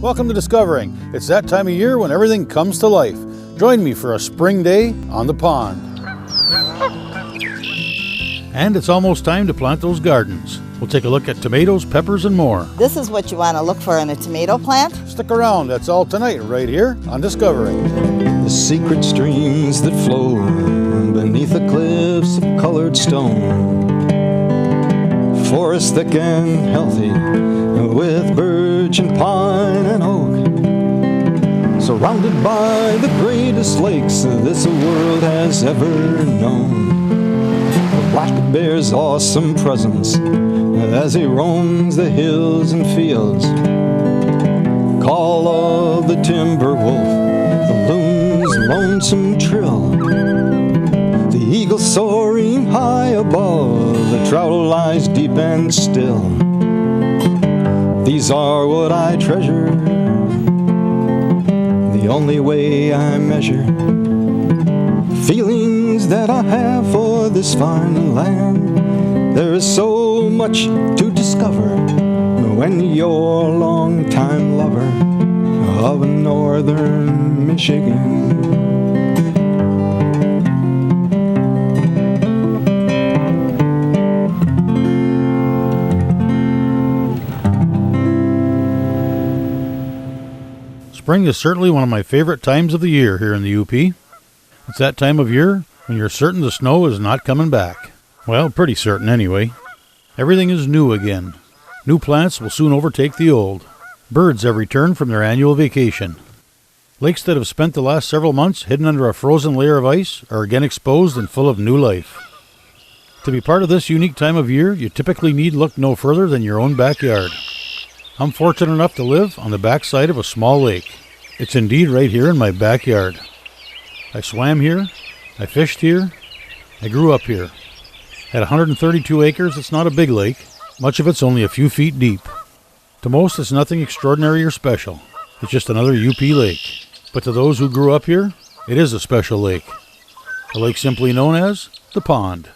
Welcome to Discovering. It's that time of year when everything comes to life. Join me for a spring day on the pond. And it's almost time to plant those gardens. We'll take a look at tomatoes, peppers, and more. This is what you want to look for in a tomato plant. Stick around, that's all tonight, right here on Discovering. The secret streams that flow beneath the cliffs of colored stone. Forest thick and healthy with birch and pine and oak. Surrounded by the greatest lakes this world has ever known. The black bear's awesome presence as he roams the hills and fields. Call of the timber wolf, the loon's lonesome trill. The eagle soaring high above, the trout lies deep and still. These are what I treasure, the only way I measure feelings that I have for this fine land. There is so much to discover when you're a long-time lover of northern Michigan. Spring is certainly one of my favorite times of the year here in the UP. It's that time of year when you're certain the snow is not coming back. Well, pretty certain anyway. Everything is new again. New plants will soon overtake the old. Birds have returned from their annual vacation. Lakes that have spent the last several months hidden under a frozen layer of ice are again exposed and full of new life. To be part of this unique time of year, you typically need look no further than your own backyard. I'm fortunate enough to live on the backside of a small lake. It's indeed right here in my backyard. I swam here, I fished here, I grew up here. At 132 acres, it's not a big lake. Much of it's only a few feet deep. To most, it's nothing extraordinary or special. It's just another UP lake. But to those who grew up here, it is a special lake. A lake simply known as the pond.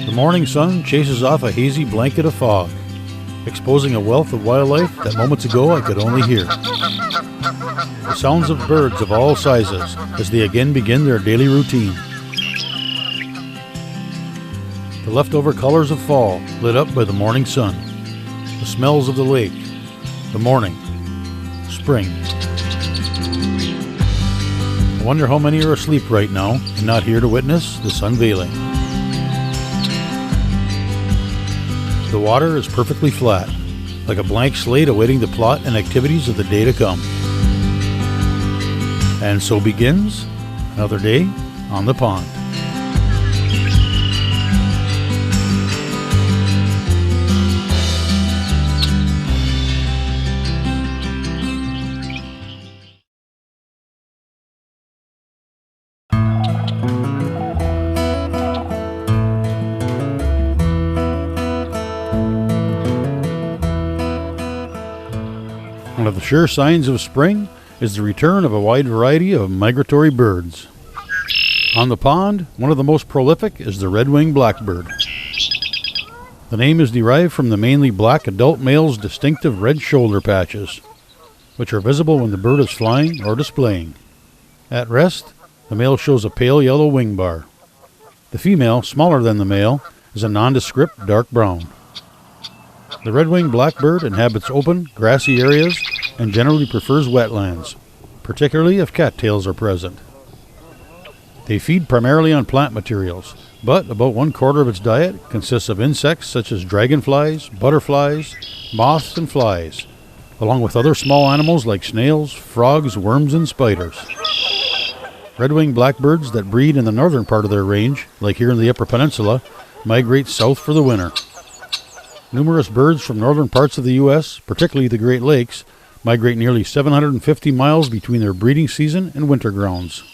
The morning sun chases off a hazy blanket of fog, exposing a wealth of wildlife that moments ago I could only hear. The sounds of birds of all sizes as they again begin their daily routine. The leftover colors of fall lit up by the morning sun. The smells of the lake. The morning. Spring. I wonder how many are asleep right now and not here to witness this unveiling. The water is perfectly flat, like a blank slate awaiting the plot and activities of the day to come. And so begins another day on the pond. One of the sure signs of spring is the return of a wide variety of migratory birds. On the pond, one of the most prolific is the red-winged blackbird. The name is derived from the mainly black adult male's distinctive red shoulder patches, which are visible when the bird is flying or displaying. At rest, the male shows a pale yellow wing bar. The female, smaller than the male, is a nondescript dark brown. The red-winged blackbird inhabits open, grassy areas and generally prefers wetlands, particularly if cattails are present. They feed primarily on plant materials, but about 1/4 of its diet consists of insects such as dragonflies, butterflies, moths, and flies, along with other small animals like snails, frogs, worms, and spiders. Red-winged blackbirds that breed in the northern part of their range, like here in the Upper Peninsula, migrate south for the winter. Numerous birds from northern parts of the U.S., particularly the Great Lakes, migrate nearly 750 miles between their breeding season and winter grounds.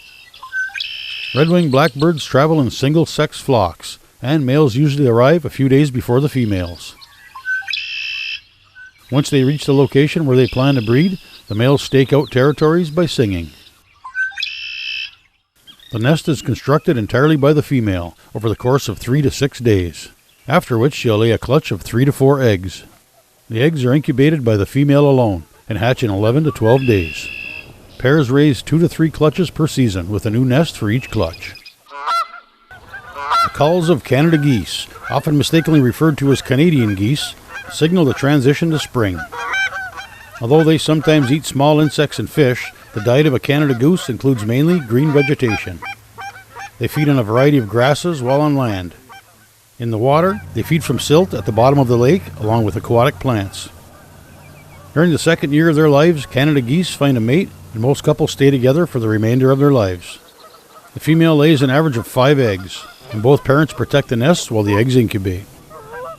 Red-winged blackbirds travel in single-sex flocks, and males usually arrive a few days before the females. Once they reach the location where they plan to breed, the males stake out territories by singing. The nest is constructed entirely by the female over the course of 3 to 6 days, after which she'll lay a clutch of 3 to 4 eggs. The eggs are incubated by the female alone and hatch in 11 to 12 days. Pairs raise 2 to 3 clutches per season with a new nest for each clutch. The calls of Canada geese, often mistakenly referred to as Canadian geese, signal the transition to spring. Although they sometimes eat small insects and fish, the diet of a Canada goose includes mainly green vegetation. They feed on a variety of grasses while on land. In the water, they feed from silt at the bottom of the lake, along with aquatic plants. During the second year of their lives, Canada geese find a mate, and most couples stay together for the remainder of their lives. The female lays an average of 5 eggs, and both parents protect the nest while the eggs incubate.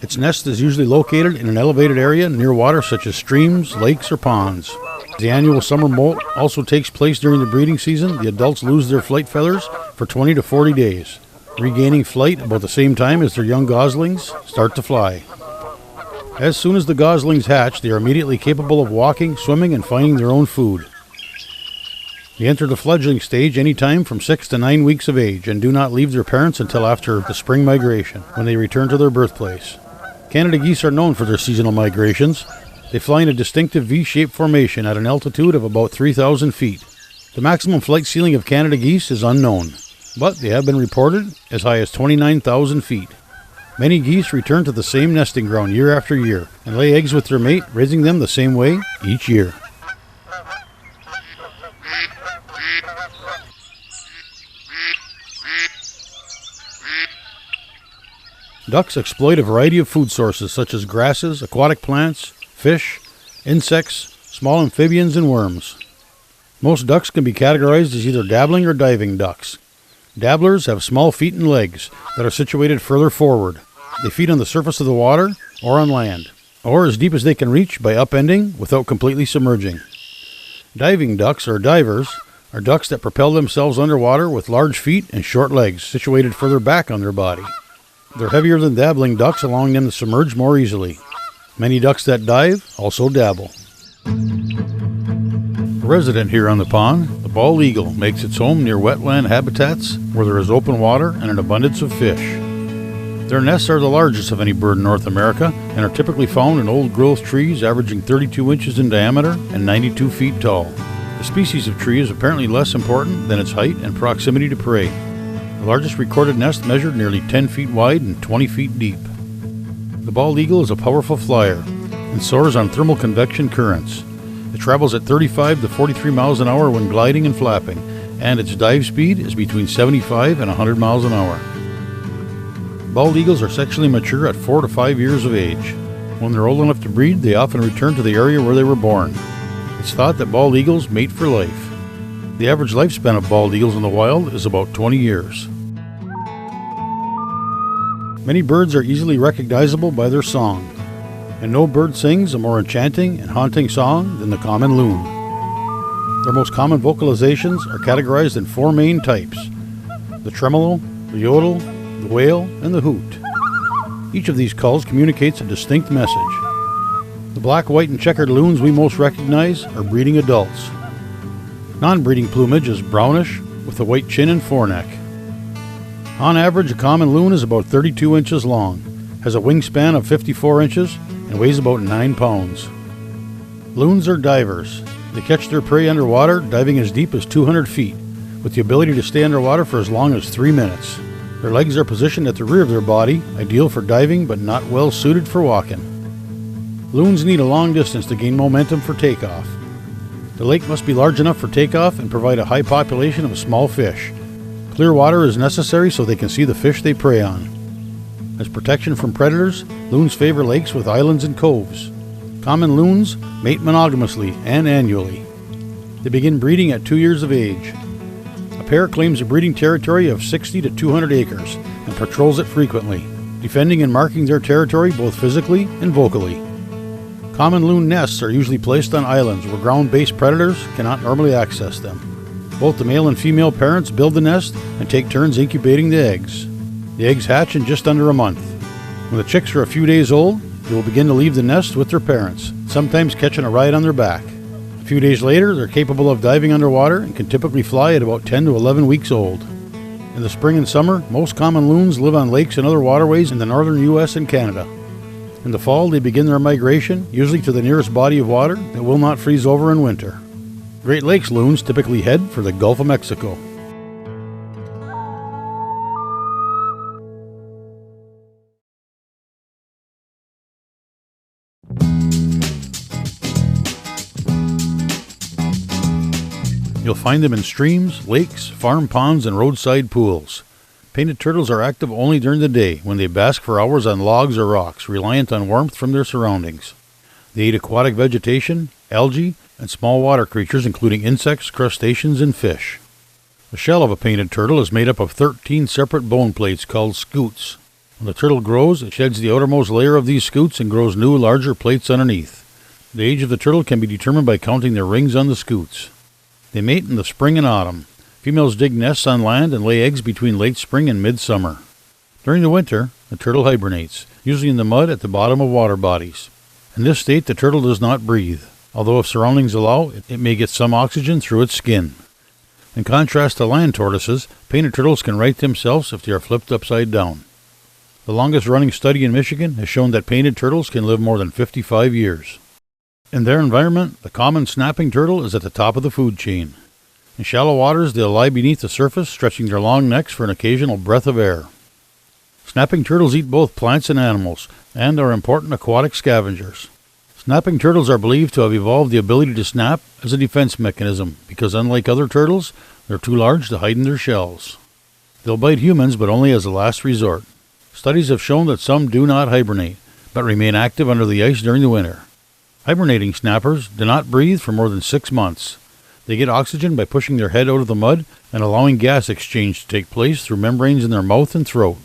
Its nest is usually located in an elevated area near water such as streams, lakes, or ponds. The annual summer molt also takes place during the breeding season. The adults lose their flight feathers for 20 to 40 days, regaining flight about the same time as their young goslings start to fly. As soon as the goslings hatch, they are immediately capable of walking, swimming, and finding their own food. They enter the fledgling stage any time from 6 to 9 weeks of age and do not leave their parents until after the spring migration, when they return to their birthplace. Canada geese are known for their seasonal migrations. They fly in a distinctive V-shaped formation at an altitude of about 3,000 feet. The maximum flight ceiling of Canada geese is unknown, but they have been reported as high as 29,000 feet. Many geese return to the same nesting ground year after year and lay eggs with their mate, raising them the same way each year. Ducks exploit a variety of food sources such as grasses, aquatic plants, fish, insects, small amphibians, and worms. Most ducks can be categorized as either dabbling or diving ducks. Dabblers have small feet and legs that are situated further forward. They feed on the surface of the water or on land, or as deep as they can reach by upending without completely submerging. Diving ducks, or divers, are ducks that propel themselves underwater with large feet and short legs situated further back on their body. They're heavier than dabbling ducks, allowing them to submerge more easily. Many ducks that dive also dabble. A resident here on the pond, the bald eagle makes its home near wetland habitats where there is open water and an abundance of fish. Their nests are the largest of any bird in North America and are typically found in old-growth trees averaging 32 inches in diameter and 92 feet tall. The species of tree is apparently less important than its height and proximity to prey. The largest recorded nest measured nearly 10 feet wide and 20 feet deep. The bald eagle is a powerful flyer and soars on thermal convection currents. It travels at 35 to 43 miles an hour when gliding and flapping, and its dive speed is between 75 and 100 miles an hour. Bald eagles are sexually mature at 4 to 5 years of age. When they're old enough to breed, they often return to the area where they were born. It's thought that bald eagles mate for life. The average lifespan of bald eagles in the wild is about 20 years. Many birds are easily recognizable by their song, and no bird sings a more enchanting and haunting song than the common loon. Their most common vocalizations are categorized in 4 main types: the tremolo, the yodel, the wail, and the hoot. Each of these calls communicates a distinct message. The black, white, and checkered loons we most recognize are breeding adults. Non-breeding plumage is brownish with a white chin and foreneck. On average, a common loon is about 32 inches long, has a wingspan of 54 inches, and weighs about 9 pounds. Loons are divers. They catch their prey underwater, diving as deep as 200 feet, with the ability to stay underwater for as long as 3 minutes. Their legs are positioned at the rear of their body, ideal for diving but not well suited for walking. Loons need a long distance to gain momentum for takeoff. The lake must be large enough for takeoff and provide a high population of small fish. Clear water is necessary so they can see the fish they prey on. As protection from predators, loons favor lakes with islands and coves. Common loons mate monogamously and annually. They begin breeding at 2 years of age. A pair claims a breeding territory of 60 to 200 acres and patrols it frequently, defending and marking their territory both physically and vocally. Common loon nests are usually placed on islands where ground-based predators cannot normally access them. Both the male and female parents build the nest and take turns incubating the eggs. The eggs hatch in just under a month. When the chicks are a few days old, they will begin to leave the nest with their parents, sometimes catching a ride on their back. A few days later, they're capable of diving underwater and can typically fly at about 10 to 11 weeks old. In the spring and summer, most common loons live on lakes and other waterways in the northern U.S. and Canada. In the fall, they begin their migration, usually to the nearest body of water that will not freeze over in winter. Great Lakes loons typically head for the Gulf of Mexico. You'll find them in streams, lakes, farm ponds, and roadside pools. Painted turtles are active only during the day when they bask for hours on logs or rocks, reliant on warmth from their surroundings. They eat aquatic vegetation, algae, and small water creatures including insects, crustaceans, and fish. The shell of a painted turtle is made up of 13 separate bone plates called scutes. When the turtle grows, it sheds the outermost layer of these scutes and grows new, larger plates underneath. The age of the turtle can be determined by counting the rings on the scutes. They mate in the spring and autumn. Females dig nests on land and lay eggs between late spring and midsummer. During the winter, the turtle hibernates, usually in the mud at the bottom of water bodies. In this state, the turtle does not breathe, although if surroundings allow, it may get some oxygen through its skin. In contrast to land tortoises, painted turtles can right themselves if they are flipped upside down. The longest-running study in Michigan has shown that painted turtles can live more than 55 years. In their environment, the common snapping turtle is at the top of the food chain. In shallow waters, they'll lie beneath the surface, stretching their long necks for an occasional breath of air. Snapping turtles eat both plants and animals, and are important aquatic scavengers. Snapping turtles are believed to have evolved the ability to snap as a defense mechanism, because unlike other turtles, they're too large to hide in their shells. They'll bite humans, but only as a last resort. Studies have shown that some do not hibernate, but remain active under the ice during the winter. Hibernating snappers do not breathe for more than 6 months. They get oxygen by pushing their head out of the mud and allowing gas exchange to take place through membranes in their mouth and throat.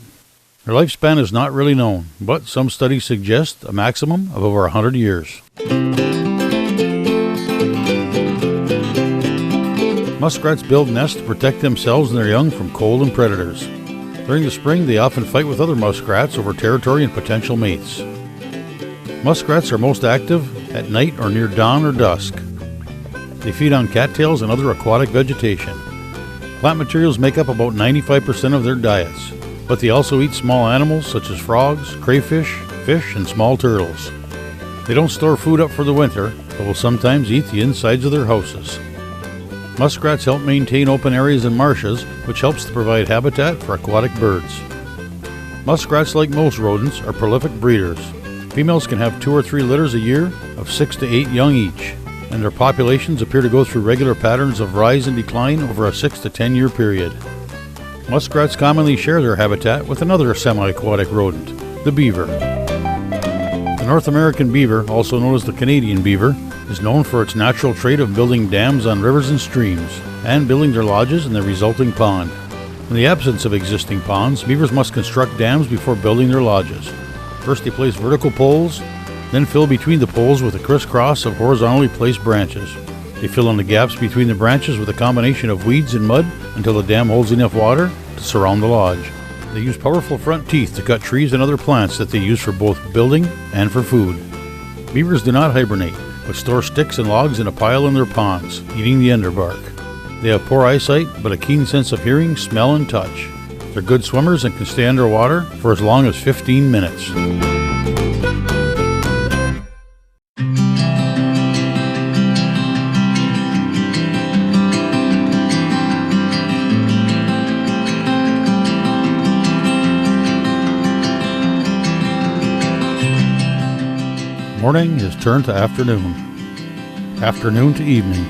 Their lifespan is not really known, but some studies suggest a maximum of over 100 years. Muskrats build nests to protect themselves and their young from cold and predators. During the spring, they often fight with other muskrats over territory and potential mates. Muskrats are most active at night or near dawn or dusk. They feed on cattails and other aquatic vegetation. Plant materials make up about 95% of their diets, but they also eat small animals such as frogs, crayfish, fish, and small turtles. They don't store food up for the winter, but will sometimes eat the insides of their houses. Muskrats help maintain open areas and marshes, which helps to provide habitat for aquatic birds. Muskrats, like most rodents, are prolific breeders. Females can have 2 or 3 litters a year of 6 to 8 young each, and their populations appear to go through regular patterns of rise and decline over a 6 to 10 year period. Muskrats commonly share their habitat with another semi-aquatic rodent, the beaver. The North American beaver, also known as the Canadian beaver, is known for its natural trait of building dams on rivers and streams, and building their lodges in the resulting pond. In the absence of existing ponds, beavers must construct dams before building their lodges. First they place vertical poles, then fill between the poles with a crisscross of horizontally placed branches. They fill in the gaps between the branches with a combination of weeds and mud until the dam holds enough water to surround the lodge. They use powerful front teeth to cut trees and other plants that they use for both building and for food. Beavers do not hibernate, but store sticks and logs in a pile in their ponds, eating the underbark. They have poor eyesight, but a keen sense of hearing, smell, and touch. They're good swimmers and can stay underwater for as long as 15 minutes. Morning has turned to afternoon, afternoon to evening,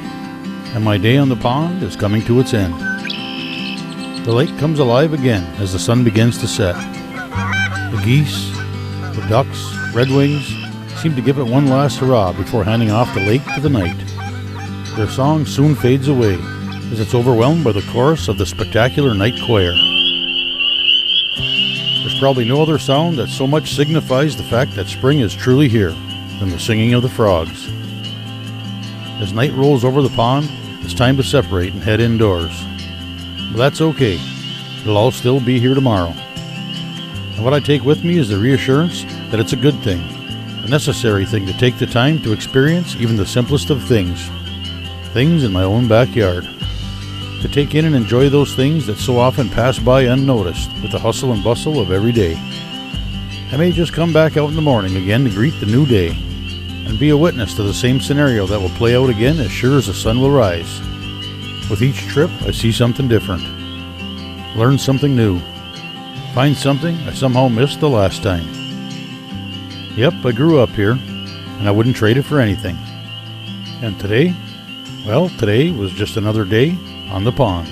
and my day on the pond is coming to its end. The lake comes alive again as the sun begins to set. The geese, the ducks, redwings seem to give it one last hurrah before handing off the lake to the night. Their song soon fades away, as it's overwhelmed by the chorus of the spectacular night choir. There's probably no other sound that so much signifies the fact that spring is truly here than the singing of the frogs. As night rolls over the pond, it's time to separate and head indoors. But that's okay. It'll all still be here tomorrow. And what I take with me is the reassurance that it's a good thing, a necessary thing to take the time to experience even the simplest of things. Things in my own backyard. To take in and enjoy those things that so often pass by unnoticed with the hustle and bustle of every day. I may just come back out in the morning again to greet the new day and be a witness to the same scenario that will play out again as sure as the sun will rise. With each trip, I see something different, learn something new, find something I somehow missed the last time. Yep, I grew up here, and I wouldn't trade it for anything. And today? Well, today was just another day on the pond.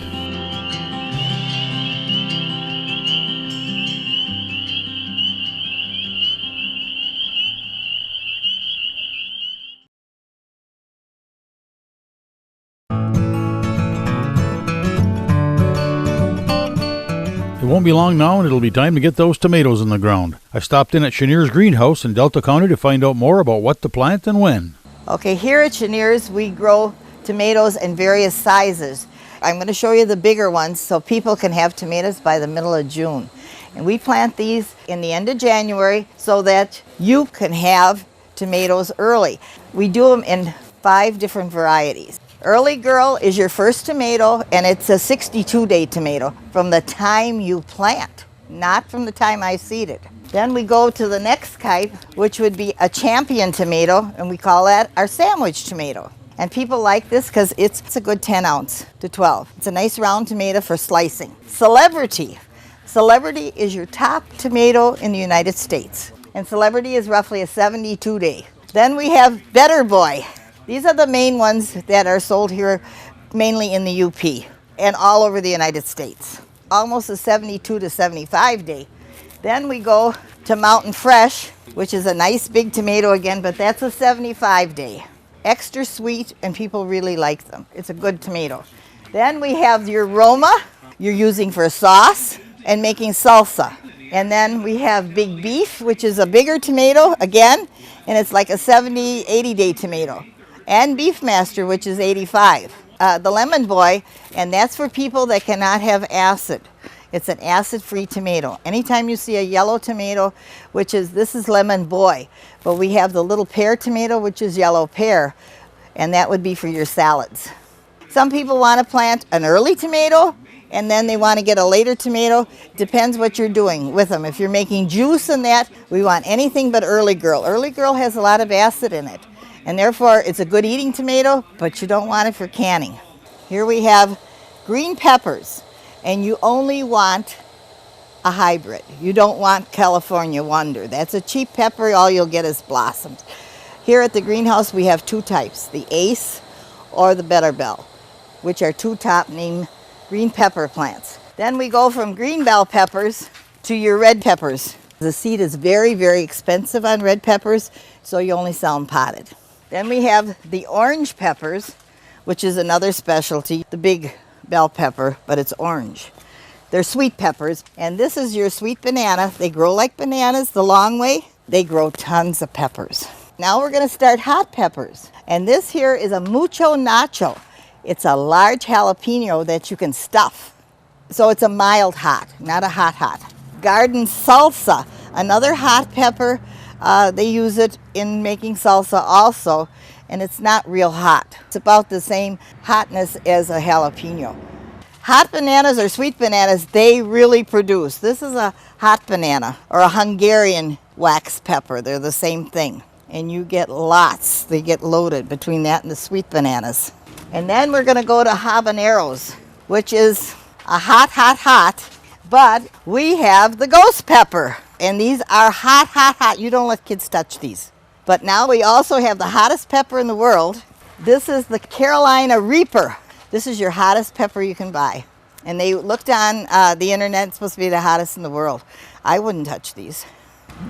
It won't be long now and it'll be time to get those tomatoes in the ground. I stopped in at Chenier's greenhouse in Delta County to find out more about what to plant and when. Okay, here at Chenier's we grow tomatoes in various sizes. I'm going to show you the bigger ones so people can have tomatoes by the middle of June. And we plant these in the end of January so that you can have tomatoes early. We do them in 5 different varieties. Early Girl is your first tomato, and it's a 62-day tomato from the time you plant, not from the time I seed it. Then we go to the next type, which would be a champion tomato, and we call that our sandwich tomato. And people like this because it's a good 10 ounce to 12. It's a nice round tomato for slicing. Celebrity. Celebrity is your top tomato in the United States. And Celebrity is roughly a 72-day. Then we have Better Boy. These are the main ones that are sold here mainly in the UP and all over the United States. Almost a 72 to 75 day. Then we go to Mountain Fresh, which is a nice big tomato again, but that's a 75 day. Extra sweet, and people really like them. It's a good tomato. Then we have your Roma, you're using for sauce and making salsa. And then we have Big Beef, which is a bigger tomato again, and it's like a 70, 80-day tomato. And Beefmaster, which is 85. The Lemon Boy, and that's for people that cannot have acid. It's an acid-free tomato. Anytime you see a yellow tomato, this is Lemon Boy, but we have the little pear tomato, which is yellow pear, and that would be for your salads. Some people want to plant an early tomato, and then they want to get a later tomato. Depends what you're doing with them. If you're making juice and that, we want anything but Early Girl. Early Girl has a lot of acid in it, and therefore it's a good eating tomato, but you don't want it for canning. Here we have green peppers. And you only want a hybrid. You don't want California Wonder. That's a cheap pepper, all you'll get is blossoms. Here at the greenhouse we have 2 types, the Ace or the Better Bell, which are 2 top name green pepper plants. Then we go from green bell peppers to your red peppers. The seed is very, very expensive on red peppers, so you only sell them potted. Then we have the orange peppers, which is another specialty, the big bell pepper, but it's orange. They're sweet peppers, and this is your sweet banana. They grow like bananas the long way. They grow tons of peppers. Now we're going to start hot peppers, and this here is a mucho nacho. It's a large jalapeno that you can stuff. So it's a mild hot, not a hot. Garden salsa, another hot pepper. They use it in making salsa also, and it's not real hot. It's about the same hotness as a jalapeno. Hot bananas or sweet bananas, they really produce. This is a hot banana or a Hungarian wax pepper. They're the same thing. And you get lots. They get loaded between that and the sweet bananas. And then we're going to go to habaneros, which is a hot. But we have the ghost pepper. And these are hot. You don't let kids touch these. But now we also have the hottest pepper in the world. This is the Carolina Reaper. This is your hottest pepper you can buy. And they looked on the internet, it's supposed to be the hottest in the world. I wouldn't touch these.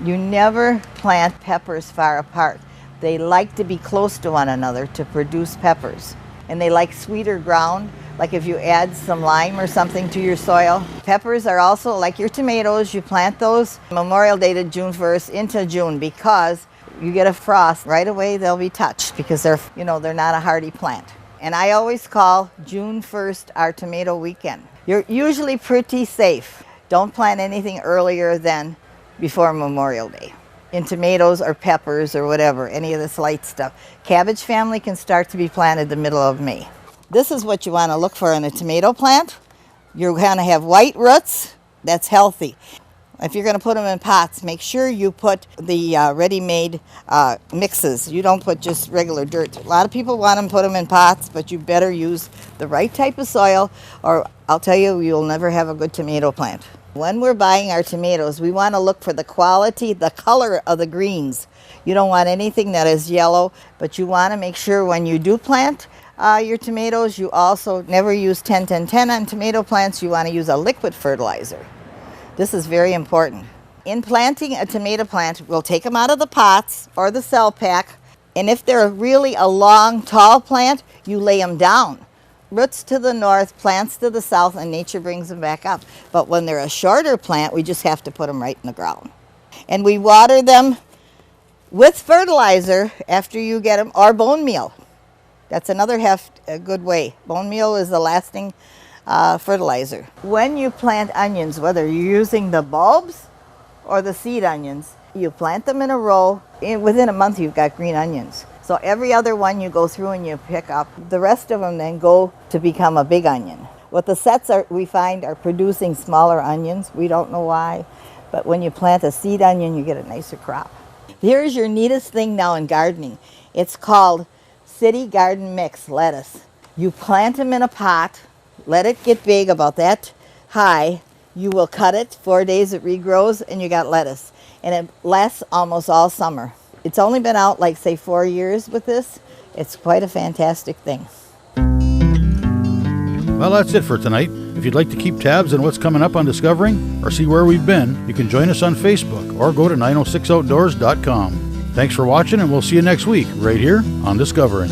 You never plant peppers far apart. They like to be close to one another to produce peppers. And they like sweeter ground like if you add some lime or something to your soil. Peppers are also like your tomatoes. You plant those Memorial Day to June 1st into June, because you get a frost right away, they'll be touched because they're not a hardy plant. And I always call June 1st our tomato weekend. You're usually pretty safe. Don't plant anything earlier than before Memorial Day in tomatoes or peppers or whatever, any of this light stuff. Cabbage family can start to be planted the middle of May. This is what you want to look for in a tomato plant. You're going to have white roots. That's healthy. If you're going to put them in pots, make sure you put the ready-made mixes. You don't put just regular dirt. A lot of people want to put them in pots, but you better use the right type of soil, or I'll tell you, you'll never have a good tomato plant. When we're buying our tomatoes, we want to look for the quality, the color of the greens. You don't want anything that is yellow, but you want to make sure when you do plant your tomatoes, you also never use 10-10-10 on tomato plants. You want to use a liquid fertilizer. This is very important. In planting a tomato plant, we'll take them out of the pots or the cell pack, and if they're really a long, tall plant, you lay them down. Roots to the north, plants to the south, and nature brings them back up. But when they're a shorter plant, we just have to put them right in the ground. And we water them with fertilizer after you get them, or bone meal. That's another a good way. Bone meal is the lasting fertilizer. When you plant onions, whether you're using the bulbs or the seed onions, you plant them in a row. Within a month, you've got green onions. So every other one you go through and you pick up. The rest of them then go to become a big onion. What the sets we find are producing smaller onions. We don't know why, but when you plant a seed onion, you get a nicer crop. Here's your neatest thing now in gardening. It's called City Garden Mix lettuce. You plant them in a pot, let it get big, about that high. You will cut it, 4 days it regrows, and you got lettuce. And it lasts almost all summer. It's only been out like, say, 4 years with this. It's quite a fantastic thing. Well, that's it for tonight. If you'd like to keep tabs on what's coming up on Discovering or see where we've been, you can join us on Facebook or go to 906outdoors.com. Thanks for watching, and we'll see you next week right here on Discovering.